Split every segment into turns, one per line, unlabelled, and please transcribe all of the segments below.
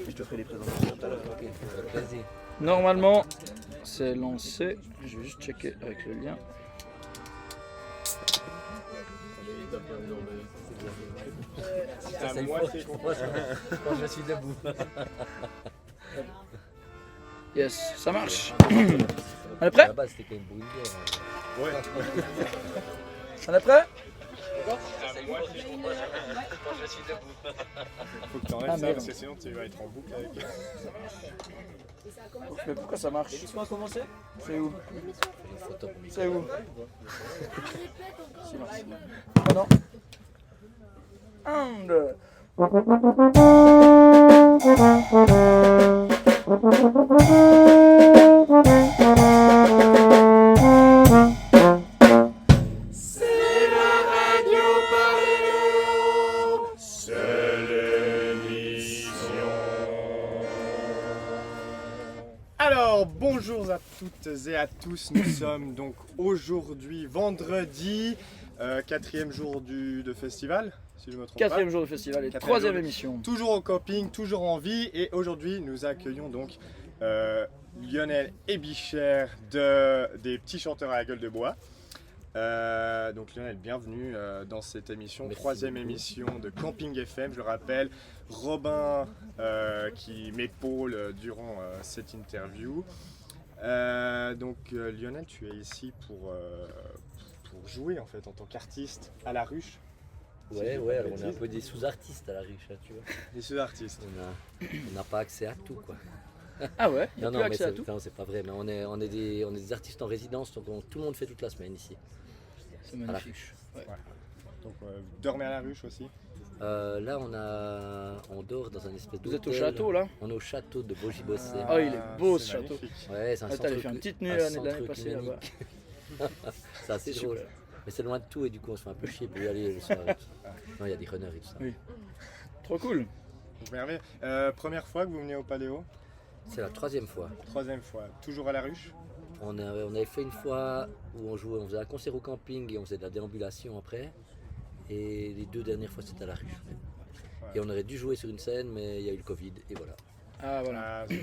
Je te ferai les présentations tout à l'heure.
Vas-y.
Normalement, c'est lancé. Je vais juste checker avec le lien.
C'est moi quand je suis debout.
Yes, ça marche. On est prêt?
Là-bas, c'était quand même brouillé.
On est prêt?
Faut que tu enlèves ça parce que sinon tu vas être en boucle avec.
Mais pourquoi ça marche? C'est où? C'est où? Silence. Oh non. Un, deux.
Alors, bonjour à toutes et à tous, nous sommes donc aujourd'hui vendredi, quatrième jour de festival, si je me trompe
Quatrième jour de festival et troisième émission.
Toujours au camping, toujours en vie, et aujourd'hui nous accueillons donc Lionel et Bicher des Petits Chanteurs à la Gueule de Bois. Donc Lionel, bienvenue dans cette émission,
Merci
troisième
beaucoup.
émission de Camping FM, je le rappelle. Robin qui m'épaule durant cette interview. Lionel, tu es ici pour jouer en fait en tant qu'artiste à la ruche.
Ouais, alors on est un peu des sous-artistes à la riche, hein, tu vois.
Des sous-artistes.
On n'a pas accès à tout, quoi.
Ah ouais? Il y a
Non,
plus
mais
accès à tout?
c'est pas vrai, mais on est des artistes en résidence, donc tout le monde fait toute la semaine ici.
C'est
À la
magnifique.
ruche.
Donc vous dormez à la ruche aussi.
Là, on dort dans un espèce d'hôtel.
Vous êtes au château là?
On est au château de Bogy-Bossé.
Ah, il est beau, ce château.
magnifique.
Ouais, c'est un
Ah,
centre.
t'allais faire une petite nuit
un
l'année
centre
passée là-bas.
clinique. C'est assez
C'est
drôle.
super.
Mais c'est loin de tout et du coup on se fait un peu chier pour y aller le soir. et tout. Non, il y a des runners et tout ça.
Oui. Trop cool.
Donc, merveilleux. Première fois que vous venez au Paléo,
C'est la troisième fois.
troisième fois, toujours à la ruche.
On avait fait une fois où on faisait un concert au camping et on faisait de la déambulation après. Et les deux dernières fois c'était à la ruche.
Ouais.
Et on aurait dû jouer sur une scène mais il y a eu le Covid et voilà.
Ah voilà.
Ah,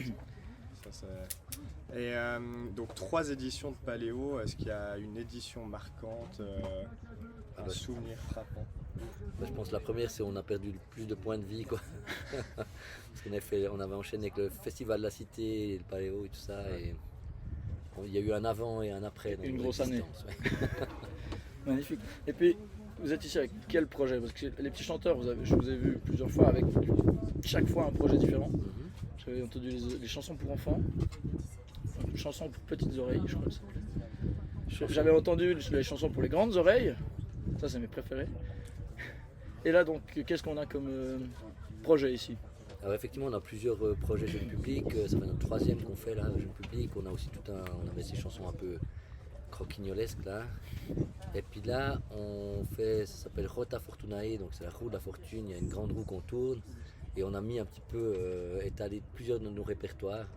et donc 3 éditions de Paléo, est-ce qu'il y a une édition marquante, un
bah,
souvenir frappant?
Je pense que la première c'est on a perdu le plus de points de vie quoi. Parce on avait enchaîné avec le festival de la cité, et le paléo et tout ça et il y a eu un avant et un après. Dans
Une
notre
grosse année.
existence, ouais.
Magnifique. Et puis, vous êtes ici avec quel projet? Parce que les Petits Chanteurs, je vous ai vu plusieurs fois avec chaque fois un projet différent.
Mhm.
J'avais entendu les chansons pour enfants, chansons pour petites oreilles, je crois que ça s'appelait. J'avais entendu les chansons pour les grandes oreilles, ça c'est mes préférés. Et là donc, qu'est-ce qu'on a comme projet ici?
Alors effectivement, on a plusieurs projets jeune public. Ça fait notre troisième qu'on fait là, jeune public. On a aussi on avait ces chansons un peu croquignolesques là. Et puis là, on fait, ça s'appelle Rota Fortunae, donc c'est la roue de la fortune. Il y a une grande roue qu'on tourne et on a mis un petit peu étalé plusieurs de nos répertoires.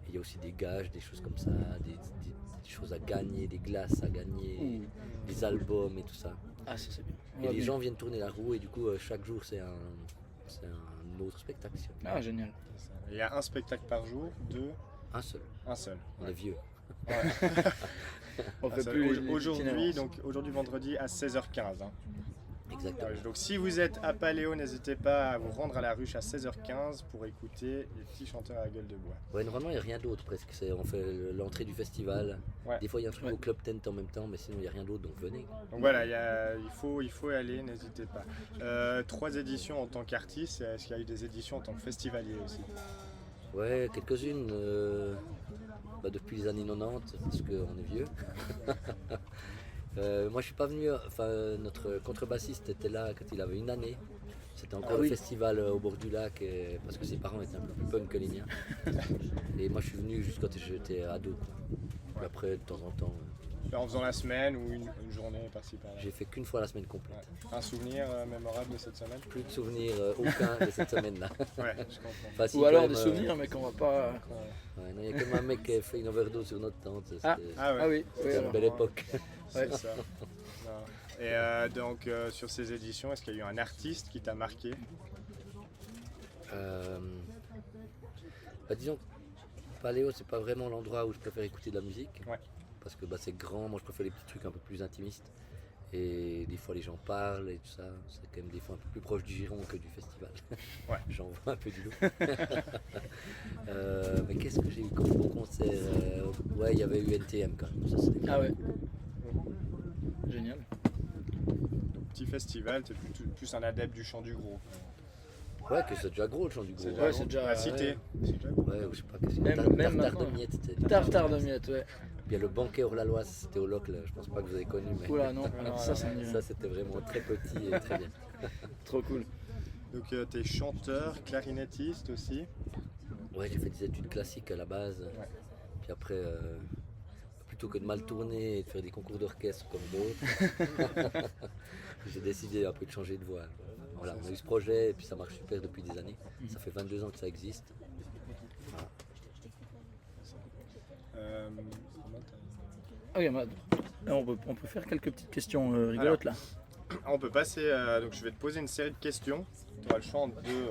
Et il y a aussi des gages, des choses comme ça, des choses à gagner, des glaces à gagner, des albums et tout ça.
Ah ça c'est bien.
Et les gens viennent tourner la roue et du coup chaque jour c'est un autre spectacle.
Ah génial.
Il y a un spectacle par jour,
Un seul,
un seul.
on est vieux.
On fait
Un seul.
plus les
Aujourd'hui,
itinérances.
donc aujourd'hui vendredi à 16h15. Hein.
Exactement.
Donc si vous êtes à Paléo, n'hésitez pas à vous rendre à la ruche à 16h15 pour écouter les Petits Chanteurs à la Gueule de Bois.
Ouais, normalement il n'y a rien d'autre presque. On fait l'entrée du festival.
Ouais.
Des fois il y a un truc
Ouais.
au Club Tent en même temps, mais sinon il n'y a rien d'autre, donc venez.
Donc voilà, il faut y aller, n'hésitez pas. 3 éditions en tant qu'artiste, est-ce qu'il y a eu des éditions en tant que festivalier aussi?
Ouais, quelques-unes depuis les années 90, parce qu'on est vieux. Moi je suis pas venu, notre contrebassiste était là quand il avait une année. C'était encore
Ah oui.
le festival au bord du lac, parce que ses parents étaient un peu plus punk que les miens. Et moi je suis venu juste quand j'étais ado. Quoi. Puis après, de temps en temps,
En faisant la semaine ou une journée par-ci par-là.
j'ai fait qu'une fois la semaine complète.
Ouais. Un souvenir mémorable de cette semaine?
Plus de souvenirs aucun de cette semaine-là.
Ouais, je comprends.
Enfin, si,
Ou
quand
alors
même,
des souvenirs mais qu'on va pas...
Ouais, non, il y a quand même un mec qui a fait une overdose sur notre tente. C'était
Ah ouais,
Ah oui,
c'était
alors.
une belle époque.
c'est ça. Non. Et donc sur ces éditions, est-ce qu'il y a eu un artiste qui t'a marqué?
Bah, disons, Paléo, c'est pas vraiment l'endroit où je préfère écouter de la musique.
Ouais.
Parce que c'est grand, moi je préfère les petits trucs un peu plus intimistes. Et des fois les gens parlent et tout ça. C'est quand même des fois un peu plus proche du giron que du festival.
Ouais.
J'en vois un peu du loup. Mais qu'est-ce que j'ai eu comme bon concert? Ouais, il y avait eu NTM quand même. Ça, c'était
Ah ouais.
Mhm.
Génial.
Petit festival, tu es plus un adepte du chant du gros.
Ouais, que c'est déjà gros le chant du gros.
C'est
Ouais, c'est déjà-
la cité. C'est déjà gros.
Ouais, ou je sais pas, que c'est
Même
tartare
maintenant.
de miettes. c'était-
Tartare de miettes, ouais.
Puis il y a le banquet Orlaloise, c'était au Locle, je pense pas que vous avez connu, mais
Oula, non. Alors ça, c'est
ça c'était vraiment très petit et très bien.
trop cool.
Donc tu es chanteur, clarinettiste aussi.
Ouais, j'ai fait des études classiques à la base. Puis après, plutôt que de mal tourner et de faire des concours d'orchestre comme d'autres, j'ai décidé un peu de changer de voie. Voilà, on a eu ce projet et puis ça marche super depuis des années. Ça fait 22 ans que ça existe.
Ok, bah, on peut faire quelques petites questions rigolotes là.
On peut passer, donc je vais te poser une série de questions. Tu auras le choix entre deux.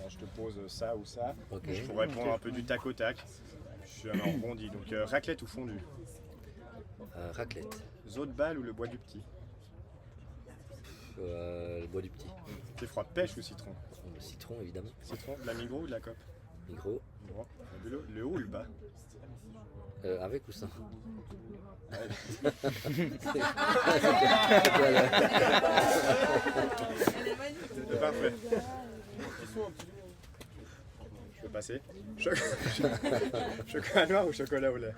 Je te pose ça ou ça.
Ok.
Il faut répondre un peu du tac au tac. Je suis un rebondi. Donc raclette ou fondue?
Raclette,
Zoo de balle ou le bois du petit?
le bois du petit.
T'es froid pêche ou citron?
Le citron évidemment.
Citron, de la Migros ou de la COP?
Migros.
Bon. Le haut ou le bas?
Avec ou sans?
C'est parfait. Je peux passer. Chocolat noir ou chocolat au lait?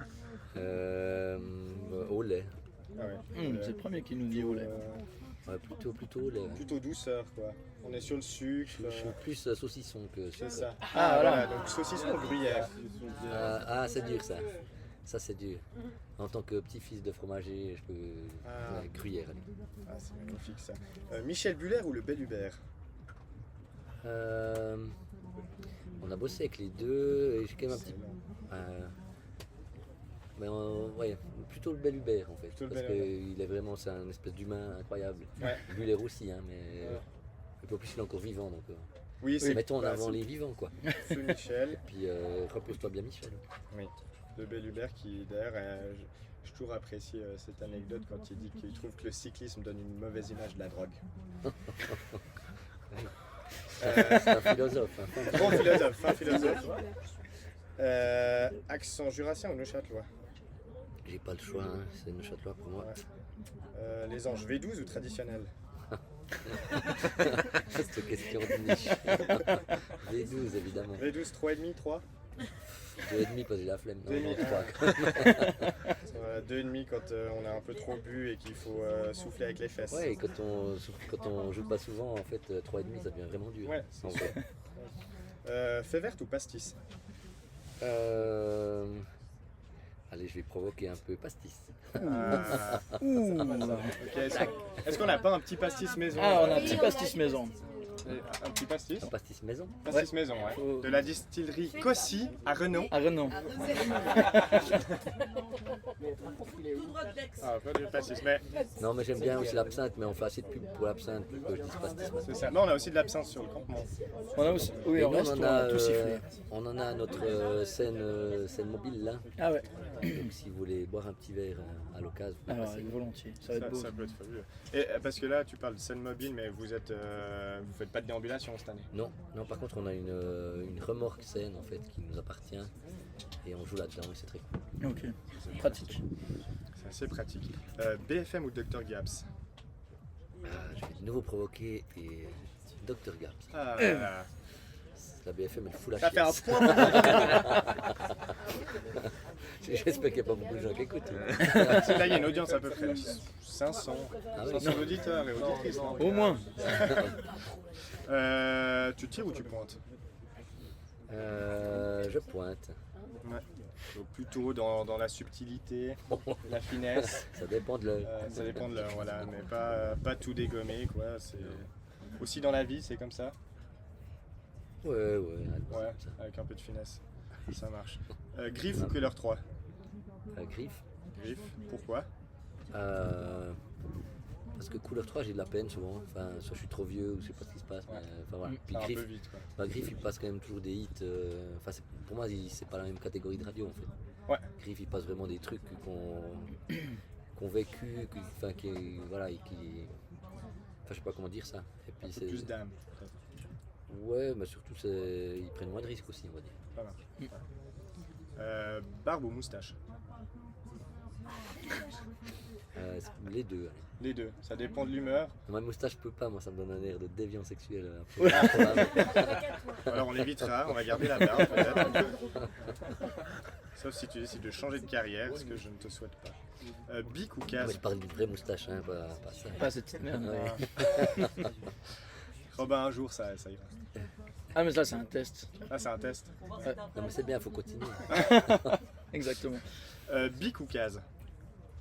Au lait.
Ah ouais.
C'est le premier qui nous dit au lait.
Ouais, plutôt au lait.
Plutôt douceur quoi. On est sur le sucre.
Je suis plus saucisson que
C'est
sucre.
ça.
Ah, voilà.
Donc saucisson gruyère.
C'est dur ça. Ça c'est dur. En tant que petit-fils de fromager, je peux.
Ah.
Ouais, gruyère. Allez.
Ah, c'est magnifique ça. Michel Buller ou le Bel Hubert?
On a bossé avec les deux et j'ai quand même un petit. Ouais, plutôt le Bel Hubert en fait.
Plutôt le
Parce
Bel
qu'il est vraiment, c'est un espèce d'humain incroyable.
Ouais.
Buller aussi, hein, mais.
Ouais.
Et puis en plus il est encore vivant donc.
Oui, c'est
Mettons en
bah,
avant
c'est-
les vivants quoi.
c'est Michel.
Puis repose-toi bien Michel.
Oui. Le Bel Hubert qui d'ailleurs, j'ai toujours apprécié cette anecdote quand il dit qu'il trouve que le cyclisme donne une mauvaise image de la drogue.
C'est un philosophe. Hein.
Bon philosophe, fin philosophe. Accent jurassien ou neuchâtelois?
J'ai pas le choix, hein. C'est Neuchâtelois pour moi.
Ouais. Les anges V12 ou traditionnels?
Cette question de niche. V12 évidemment.
V12 3,5, 3?
2,5 parce que j'ai la flemme. Non,
2,5.
3.
2,5 quand on a un peu trop bu et qu'il faut souffler avec les fesses.
Ouais, et quand on joue pas souvent, en fait, 3,5 ça devient vraiment dur.
Ouais,
En
c'est
vrai.
Fait verte ou pastis?
Allez, je vais provoquer un peu pastis.
Ah,
Ouh.
ok, est-ce qu'on n'a pas un petit pastis maison?
Ah, on a un petit pastis maison.
Un petit pastis?
Un pastis maison.
Pastis maison, ouais.
Faut-
De la distillerie Cossy à Renault.
Ah, Renan.
Ah, pas du pastis, mais
Non, mais j'aime bien aussi l'absinthe, mais on fait assez de pub pour l'absinthe pour que je dise pastis maintenant.
c'est ça. Mais on a aussi de l'absinthe sur le campement.
On a aussi. Oui,
Et
on
nous,
reste, on a tout sifflé.
on en a à notre scène mobile là.
Ah ouais,
Donc si vous voulez boire un petit verre à l'occasion, vous pouvez
alors
passer.
volontiers, ça va être beau.
Ça peut être fabuleux. Et parce que là, tu parles de scène mobile, mais vous faites pas de déambulation cette année.
Non, non, par contre on a une remorque scène en fait qui nous appartient et on joue là-dedans et c'est très cool.
Ok, pratique.
C'est assez pratique. BFM ou Dr Gabs?
Je vais de nouveau provoquer et Dr Gabs.
Ah,
La BFM elle fout la
ça fait un
chiasse.
point.
J'espère qu'il n'y a pas beaucoup de gens qui écoutent.
Là, il y a une audience à peu près 500,
Ah oui.
500 auditeurs et auditrices. donc,
Au moins.
tu tires ou tu pointes?
Je pointe.
Ouais. Donc plutôt dans la subtilité, la finesse.
Ça dépend de l'heure.
Ça dépend de l'heure, voilà, mais pas tout dégommer, quoi. C'est aussi dans la vie, c'est comme ça.
Ouais.
Ouais, avec un peu de finesse, ça marche. Griffe ou Keller 3?
Griffe.
Griffe, pourquoi?
parce que couleur 3 j'ai de la peine souvent, enfin soit je suis trop vieux ou je sais pas ce qui se passe, mais enfin voilà. Puis
Ça va un
Griff,
peu vite quoi.
bah, Griff il passe quand même toujours des hits, enfin pour moi c'est pas la même catégorie de radio en fait.
Ouais.
Griff il passe vraiment des trucs qu'on vécu, enfin qui voilà, et qui, enfin je sais pas comment dire ça. Et puis c'est
Plus d'âme.
ouais, mais surtout ils prennent moins de risques aussi on va dire.
Voilà. Barbe ou moustache?
Les deux. Allez.
Les deux, ça dépend de l'humeur.
Ma moustache je peux pas, moi ça me donne un air de déviant sexuel. Improbable.
Alors on l'évitera, on va garder la barbe peut-être. Sauf si tu décides de changer de carrière, ce que je ne te souhaite pas. Bic ou
Mais
case?
je parle d'une vraie moustache, hein, pas ça.
Pas cette petite merde.
Ouais.
Robin, un jour ça ira.
Ah mais ça c'est un test.
Ah, c'est un test.
Non mais c'est bien, faut continuer.
Exactement.
Bic ou case?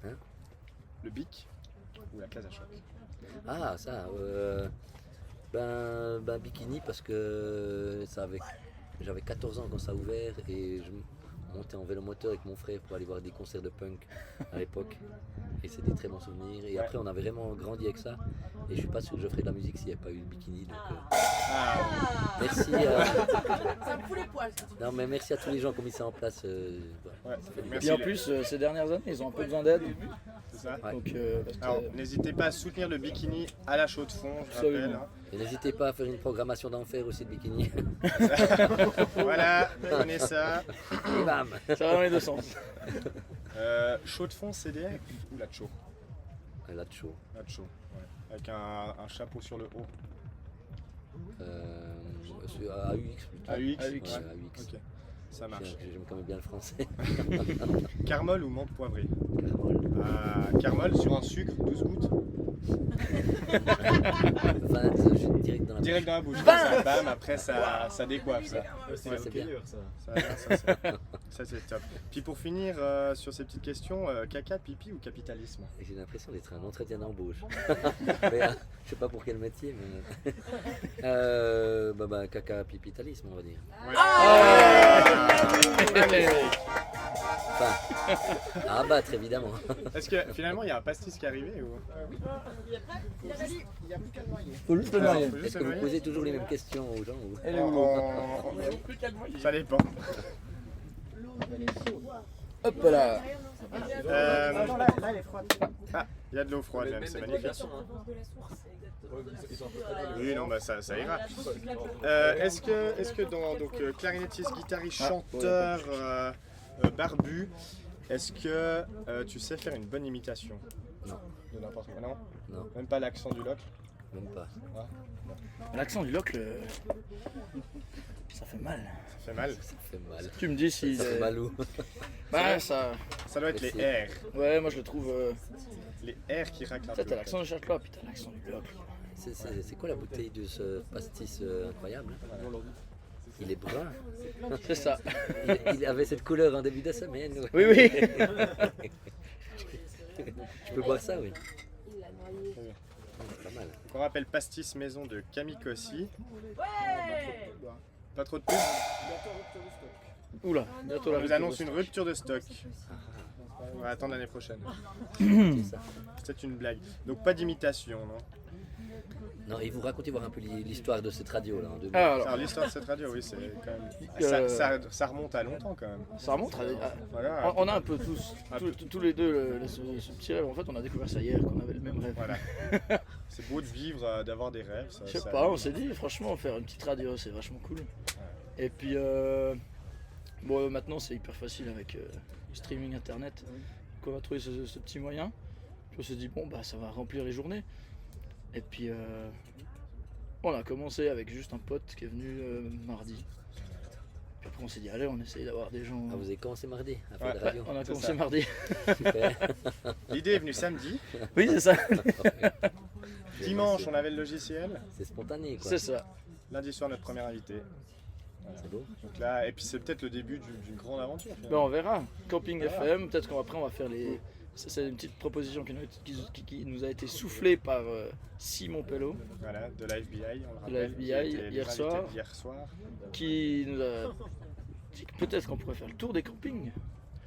Hein?
Le bic ou la case à choc?
Ah ça, ben bikini parce que j'avais 14 ans quand ça a ouvert et je montais en vélo moteur avec mon frère pour aller voir des concerts de punk à l'époque et c'est des très bons souvenirs et après on a vraiment grandi avec ça et je suis pas sûr que je ferais de la musique s'il n'y avait pas eu le bikini donc merci
Ça me fout les poils.
non mais merci à tous les gens qui ont mis ça en place
Ouais,
ça fait du
merci.
Et en plus ces dernières années ils ont un peu besoin d'aide.
C'est ça.
Ouais.
Donc parce que,
Alors n'hésitez pas à soutenir le bikini à la chaude fond, je rappelle.
Absolument.
Hein.
et n'hésitez pas à faire une programmation d'enfer aussi de bikini
Voilà, prenez ça.
et bam.
ça va dans les deux sens.
Chaud de fond CDF ou la chaud?
Là de chaud.
La chaud, ouais. Avec un chapeau sur le haut.
C'est AUX plutôt.
AUX?
Ouais,
AUX.
AUX.
Ok, ça marche.
J'aime quand même bien le français.
Carmol ou menthe poivrée?
Carmol.
Carmol sur un sucre, 12 gouttes.
20 direct dans la
Direct dans la bouche. Ça, bam, après ça décoiffe ça.
Ouais, c'est bien.
Ça c'est top. Puis pour finir sur ces petites questions, caca, pipi ou capitalisme?
Et j'ai l'impression d'être un entretien d'embauche. Mais, je sais pas pour quel métier, mais. Caca pipitalisme, on va dire. Enfin, à abattre évidemment.
Est-ce que finalement il y a un pastis qui est arrivé ou...
Faut juste le
Alors,
noyer.
faut juste
Est-ce
le
que vous
noyer.
posez toujours les mêmes questions aux gens ou...
Elle est où l'eau
Ça dépend.
Hop là.
Ah, il y a de l'eau froide même, c'est magnifique. Oui, non, bah ça ira. Est-ce que dans clarinettiste, guitariste, chanteur, barbu, est-ce que tu sais faire une bonne imitation?
Non.
De n'importe quoi, non?
Non,
Même pas l'accent du loc?
même pas.
L'accent du locle, ça fait mal.
Ça fait mal.
Ça fait mal.
Tu me dis si.
Ça fait mal où?
Bah ça.
Ça doit être les
Merci.
R.
Ouais, moi je le trouve.
Les R qui raclent un
T'as
peu.
l'accent de Châtelois, puis t'as l'accent du locle.
C'est quoi la bouteille de ce pastis incroyable? Il est brun.
C'est ça.
Il avait cette couleur en début de semaine. Ouais.
Oui, oui.
Je peux boire ça, oui. Pas mal.
On rappelle pastis maison de Camille Cossy.
Ouais.
Pas trop de pub.
Oula, bientôt
On
la
vous annonce une rupture de stock. On va attendre l'année prochaine.
C'est ça.
C'est une blague. Donc pas d'imitation, non?
Non, et vous racontez voir un peu l'histoire de cette radio là en 2000.
Ah,
Alors
alors,
l'histoire de cette radio, oui, c'est quand même...
Euh,
Ça remonte à longtemps quand même.
ça remonte à.
Voilà.
On a un peu tous les deux ce petit rêve. En fait, on a découvert ça hier, qu'on avait le même rêve.
Voilà. C'est beau de vivre, d'avoir des rêves.
Je sais pas, on s'est dit, franchement, faire une petite radio, c'est vachement cool. Et puis, bon, maintenant, c'est hyper facile avec le streaming internet. Donc, on a trouvé ce petit moyen. Puis on s'est dit, bon, bah, ça va remplir les journées. Et puis, on a commencé avec juste un pote qui est venu mardi. Puis après, on s'est dit, allez, on essaye d'avoir des gens.
Ah, vous avez commencé mardi à faire
Ouais.
de la radio.
On a
C'est
commencé
ça.
mardi.
Super.
L'idée est venue samedi.
Oui, c'est ça.
Dimanche, on avait le logiciel.
C'est spontané quoi.
C'est ça.
Lundi soir, notre premier invité.
C'est beau.
Donc là, et puis c'est peut-être le début d'une grande aventure.
Ben,
finalement.
on verra. Camping FM, peut-être qu'après, on va faire les. C'est une petite proposition qui nous a été soufflée par Simon Pello,
Voilà, de la FBI, on le
De la
rappelle.
FBI,
qui était
hier
l'invité
soir.
d'hier soir.
qui nous a dit que peut-être qu'on pourrait faire le tour des campings.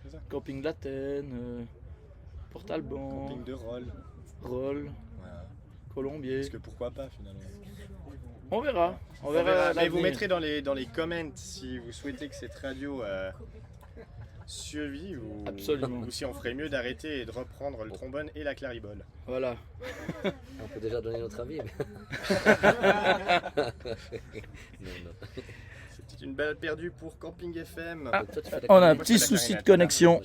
C'est ça.
Camping d'Athènes, Port Alban,
Camping de Roll.
Roll.
Voilà.
Colombier.
Parce que pourquoi pas finalement.
On verra. On
On
verra.
verra. Mais
l'avenir.
vous mettrez dans les comments si vous souhaitez que cette radio survive ou,
Absolument.
ou si on ferait mieux d'arrêter et de reprendre le trombone et la claribole.
Voilà.
On peut déjà donner notre avis. Mais... non.
C'était une balle perdue pour Camping FM.
Ah,
Toi, tu fais la
On a un
connerie.
petit souci de connexion.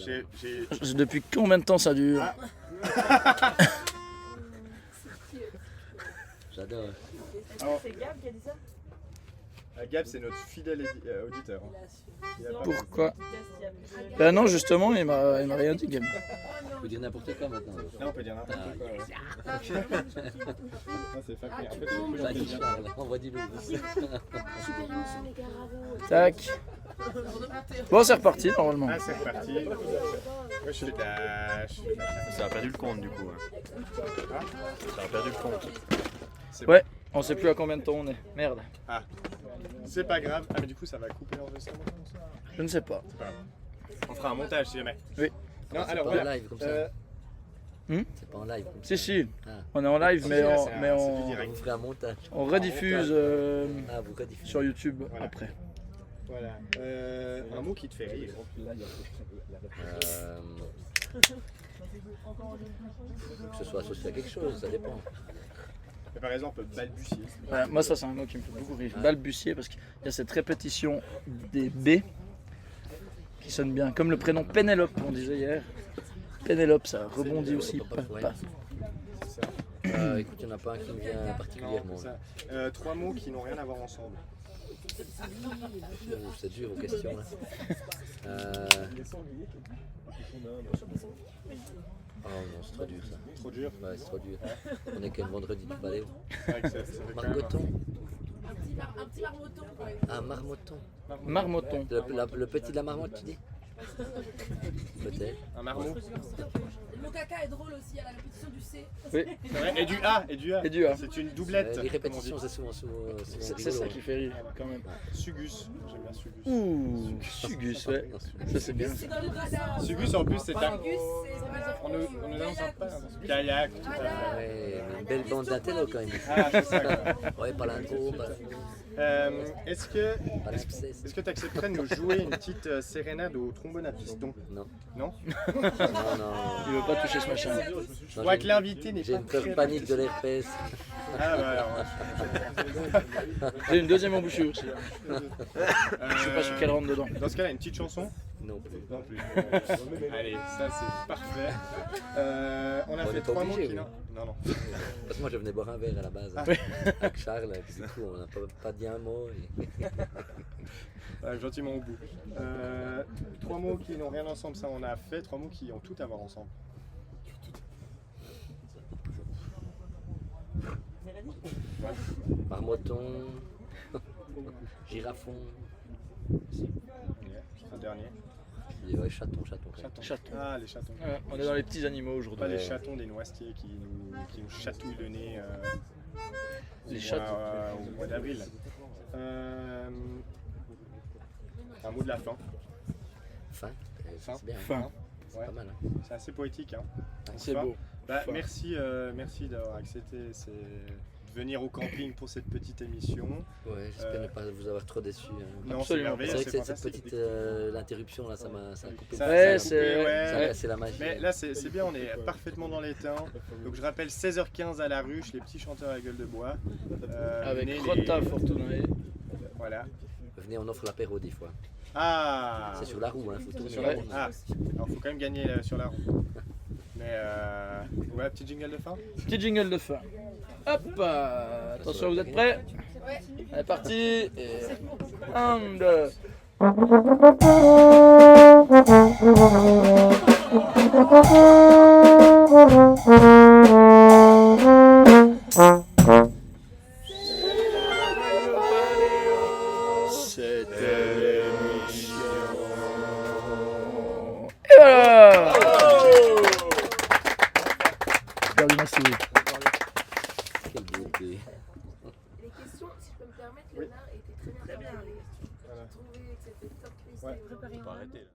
Depuis combien de temps ça dure?
J'adore.
C'est Gab qui a dit ça?
Gab, c'est notre fidèle auditeur. hein. Il a pas-
Pourquoi? Ben non, justement, il m'a rien dit, Gab.
Tu peux dire n'importe quoi maintenant.
Non, on peut dire n'importe quoi. ouais. Non, c'est facile. En fait, c'est plus
Vas-y,
gentil.
Charles, envoie du lourd.
Tac. Bon, c'est reparti normalement.
Ah, c'est reparti. Moi, je fais de la...
Ça a perdu le compte du coup. hein. Ça a perdu le compte.
Ouais, on sait plus à combien de temps on est. Merde.
C'est pas grave. Ah, mais du coup, ça va couper l'enregistrement.
Je ne sais pas.
On fera un montage si jamais.
Oui.
Non,
C'est
alors
pas en
voilà.
live comme ça. C'est pas en live comme ça.
Si, si.
Ah.
On est en live, mais,
là,
on,
c'est un-
mais
c'est
on,
du direct.
Vous ferez un montage.
on rediffuse
Ah, vous rediffusez.
sur YouTube
Voilà.
après.
Voilà. Un mot qui te fait rire.
Que ce soit associé à quelque chose, ça dépend.
Mais par exemple, balbutier.
Ouais, moi, ça, c'est un mot qui me fait beaucoup rire. Balbutier, parce qu'il y a cette répétition des B qui sonne bien. Comme le prénom Pénélope, on disait hier. Pénélope, ça rebondit aussi.
Ouais. Écoute, il n'y en a pas un qui me vient
Non,
particulièrement.
ça. 3 mots qui n'ont rien à voir ensemble.
C'est dur aux questions là. Oh non, c'est trop dur ça.
Trop dur.
Ouais, c'est trop dur. On est que le vendredi du balai.
C'est vrai que ça fait quand même-
Margoton.
Un petit marmotton, par exemple.
Ah, marmoton.
Marmotton.
Le petit de la marmotte, tu dis Peut-être.
Un marmot.
Le caca est drôle aussi à la répétition du C.
Oui,
C'est vrai. Et du A. Et du A.
Et du A.
C'est une doublette.
Les
comme
répétitions,
on dit.
c'est souvent
c'est
rigolo.
ça qui fait rire quand même.
Sugus. J'aime bien Sugus.
Ouh, Sugus, ouais. Ça, c'est bien.
C'est dans le bassin.
Sugus en plus c'est un...
Sugus, c'est ça veut dire
On nous annonce pas. Kayak, tout à fait.
Ouais, une belle bande d'intello quand même.
Ah, c'est ça. Quoi.
Ouais, pas l'intro, pas
Est-ce que
l'abscesse.
tu accepterais de nous jouer une petite sérénade au trombone à piston?
Non.
Non.
Non, non.
Il veut pas toucher ce machin.
Je vois que l'invité n'est
J'ai
pas
une peur
très...
panique de l'herpès.
Ah bah alors...
J'ai une deuxième embouchure aussi.
euh,
Je sais pas sur quelle rentre dedans.
Dans ce cas-là, une petite chanson?
Non plus.
Non plus. Allez, ça c'est parfait. On a
On
fait
est pas
3 mots
obligé,
qui...
oui.
Non, non.
Parce que moi je venais boire un verre à la base avec Charles, et puis du coup on n'a pas dit un mot.
Ouais, gentiment au bout. 3 mots qui n'ont rien ensemble, ça on a fait. 3 mots qui ont tout à voir ensemble.
Marmoton, girafon,
Un dernier.
et ouais, chaton quand même.
Chaton.
Ah, les chatons.
Ouais, on est dans les petits animaux
Pas
aujourd'hui.
les chatons des noisetiers qui nous chatouillent le nez
Les
au
chatons.
mois- au mois d'avril. Un mot de la fin.
Fin,
Fin.
c'est bien, hein.
Fin.
C'est
Ouais.
pas mal. Hein.
C'est assez poétique. Hein.
C'est
Fin.
beau.
Bah,
Fin.
merci d'avoir accepté de venir au camping pour cette petite émission.
Ouais, j'espère ne pas vous avoir trop déçu. Hein.
Non, c'est
Absolument.
merveilleux,
C'est vrai
c'est
que cette
fantastique.
petite l'interruption là, ça a coupé.
Ça-
Ouais,
ça a
c'est-
coupé, ouais.
Ça a cassé la magie.
Mais là, c'est bien, on est parfaitement dans les temps. Donc, je rappelle 16h15 à la ruche, les petits chanteurs à gueule de bois.
Avec
venez
Rota
les-
Fortunae.
Voilà.
Venez, on offre l'apéro des fois.
Ah
C'est sur la roue, hein, faut tourner
Sur
la
la
roue.
roue. Ah, alors faut quand même gagner sur la roue. Mais ouais, petit jingle de fin.
Petit jingle de fin. Hop, attention, vous êtes prêts? Allez, parti. Et 1, 2.